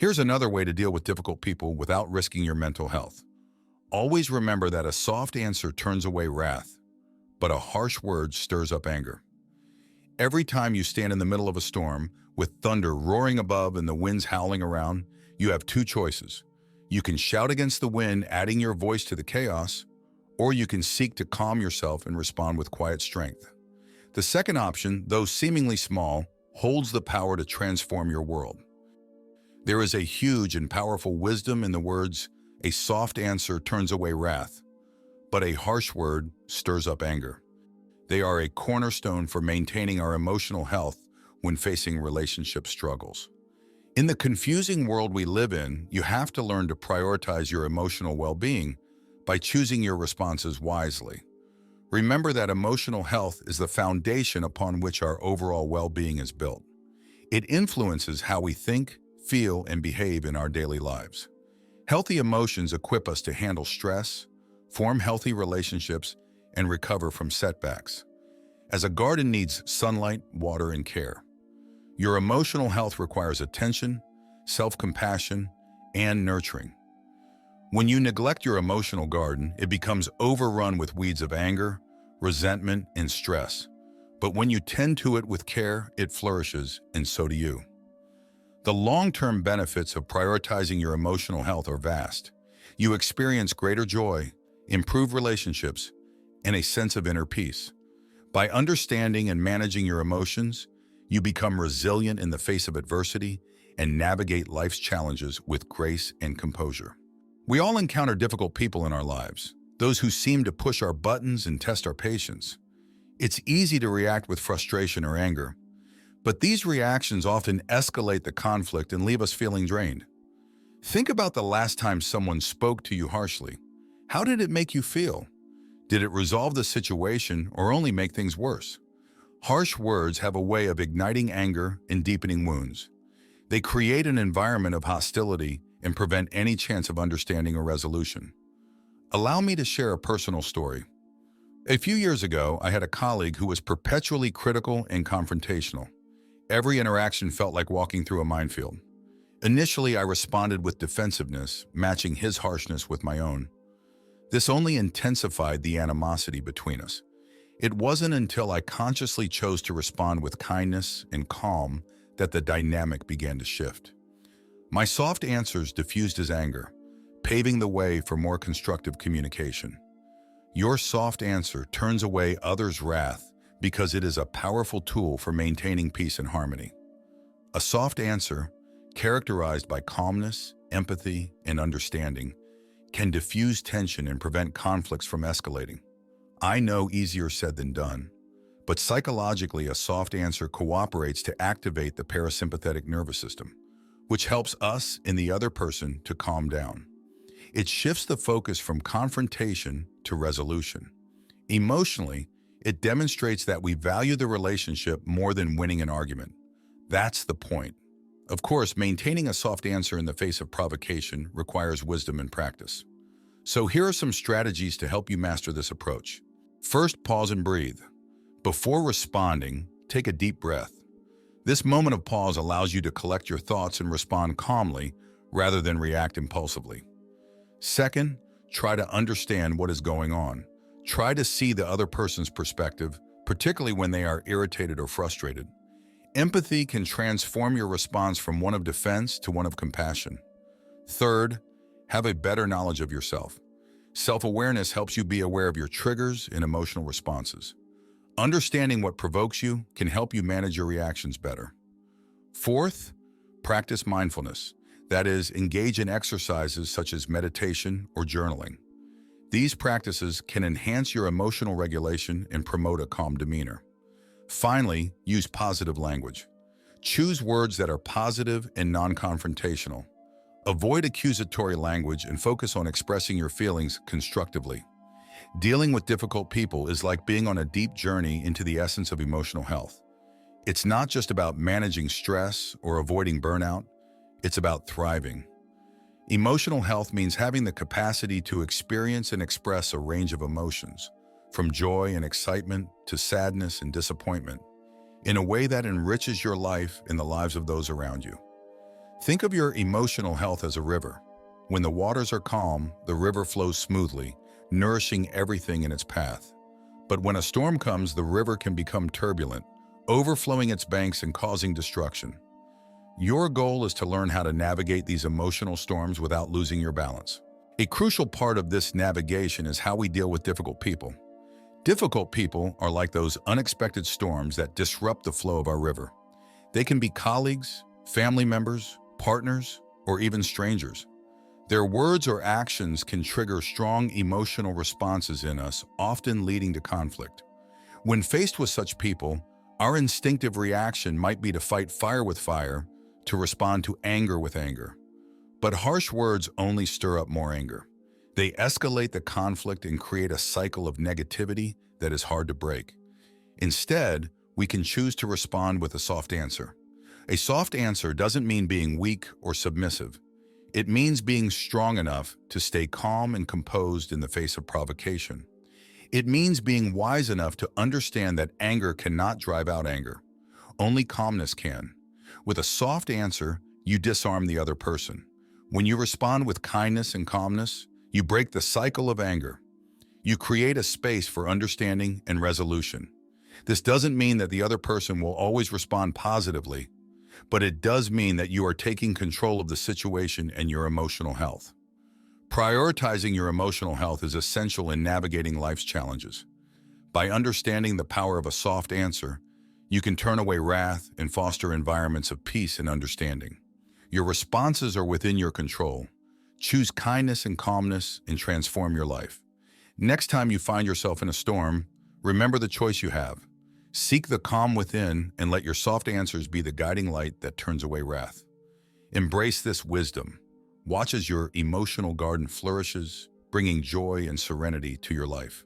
Here's another way to deal with difficult people without risking your mental health. Always remember that a soft answer turns away wrath, but a harsh word stirs up anger. Every time you stand in the middle of a storm, with thunder roaring above and the winds howling around, you have two choices. You can shout against the wind, adding your voice to the chaos, or you can seek to calm yourself and respond with quiet strength. The second option, though seemingly small, holds the power to transform your world. There is a huge and powerful wisdom in the words, "A soft answer turns away wrath, but a harsh word stirs up anger." They are a cornerstone for maintaining our emotional health when facing relationship struggles. In the confusing world we live in, you have to learn to prioritize your emotional well-being by choosing your responses wisely. Remember that emotional health is the foundation upon which our overall well-being is built. It influences how we think, feel, and behave in our daily lives. Healthy emotions equip us to handle stress, form healthy relationships, and recover from setbacks. As a garden needs sunlight, water, and care, your emotional health requires attention, self-compassion, and nurturing. When you neglect your emotional garden, it becomes overrun with weeds of anger, resentment, and stress. But when you tend to it with care, it flourishes, and so do you. The long-term benefits of prioritizing your emotional health are vast. You experience greater joy, improved relationships, and a sense of inner peace. By understanding and managing your emotions, you become resilient in the face of adversity and navigate life's challenges with grace and composure. We all encounter difficult people in our lives, those who seem to push our buttons and test our patience. It's easy to react with frustration or anger, but these reactions often escalate the conflict and leave us feeling drained. Think about the last time someone spoke to you harshly. How did it make you feel? Did it resolve the situation or only make things worse? Harsh words have a way of igniting anger and deepening wounds. They create an environment of hostility and prevent any chance of understanding or resolution. Allow me to share a personal story. A few years ago, I had a colleague who was perpetually critical and confrontational. Every interaction felt like walking through a minefield. Initially, I responded with defensiveness, matching his harshness with my own. This only intensified the animosity between us. It wasn't until I consciously chose to respond with kindness and calm that the dynamic began to shift. My soft answers diffused his anger, paving the way for more constructive communication. Your soft answer turns away others' wrath because it is a powerful tool for maintaining peace and harmony. A soft answer, characterized by calmness, empathy, and understanding, can diffuse tension and prevent conflicts from escalating. I know easier said than done, but psychologically a soft answer cooperates to activate the parasympathetic nervous system, which helps us and the other person to calm down. It shifts the focus from confrontation to resolution. Emotionally, it demonstrates that we value the relationship more than winning an argument. That's the point. Of course, maintaining a soft answer in the face of provocation requires wisdom and practice. So here are some strategies to help you master this approach. First, pause and breathe. Before responding, take a deep breath. This moment of pause allows you to collect your thoughts and respond calmly rather than react impulsively. Second, try to understand what is going on. Try to see the other person's perspective, particularly when they are irritated or frustrated. Empathy can transform your response from one of defense to one of compassion. Third, have a better knowledge of yourself. Self-awareness helps you be aware of your triggers and emotional responses. Understanding what provokes you can help you manage your reactions better. Fourth, practice mindfulness. That is, engage in exercises such as meditation or journaling. These practices can enhance your emotional regulation and promote a calm demeanor. Finally, use positive language. Choose words that are positive and non-confrontational. Avoid accusatory language and focus on expressing your feelings constructively. Dealing with difficult people is like being on a deep journey into the essence of emotional health. It's not just about managing stress or avoiding burnout, it's about thriving. Emotional health means having the capacity to experience and express a range of emotions, from joy and excitement to sadness and disappointment, in a way that enriches your life and the lives of those around you. Think of your emotional health as a river. When the waters are calm, the river flows smoothly, nourishing everything in its path. But when a storm comes, the river can become turbulent, overflowing its banks and causing destruction. Your goal is to learn how to navigate these emotional storms without losing your balance. A crucial part of this navigation is how we deal with difficult people. Difficult people are like those unexpected storms that disrupt the flow of our river. They can be colleagues, family members, partners, or even strangers. Their words or actions can trigger strong emotional responses in us, often leading to conflict. When faced with such people, our instinctive reaction might be to fight fire with fire, to respond to anger with anger. But harsh words only stir up more anger. They escalate the conflict and create a cycle of negativity that is hard to break. Instead, we can choose to respond with a soft answer. A soft answer doesn't mean being weak or submissive. It means being strong enough to stay calm and composed in the face of provocation. It means being wise enough to understand that anger cannot drive out anger. Only calmness can. With a soft answer, you disarm the other person. When you respond with kindness and calmness, you break the cycle of anger. You create a space for understanding and resolution. This doesn't mean that the other person will always respond positively, but it does mean that you are taking control of the situation and your emotional health. Prioritizing your emotional health is essential in navigating life's challenges. By understanding the power of a soft answer, you can turn away wrath and foster environments of peace and understanding. Your responses are within your control. Choose kindness and calmness and transform your life. Next time you find yourself in a storm, remember the choice you have. Seek the calm within and let your soft answers be the guiding light that turns away wrath. Embrace this wisdom. Watch as your emotional garden flourishes, bringing joy and serenity to your life.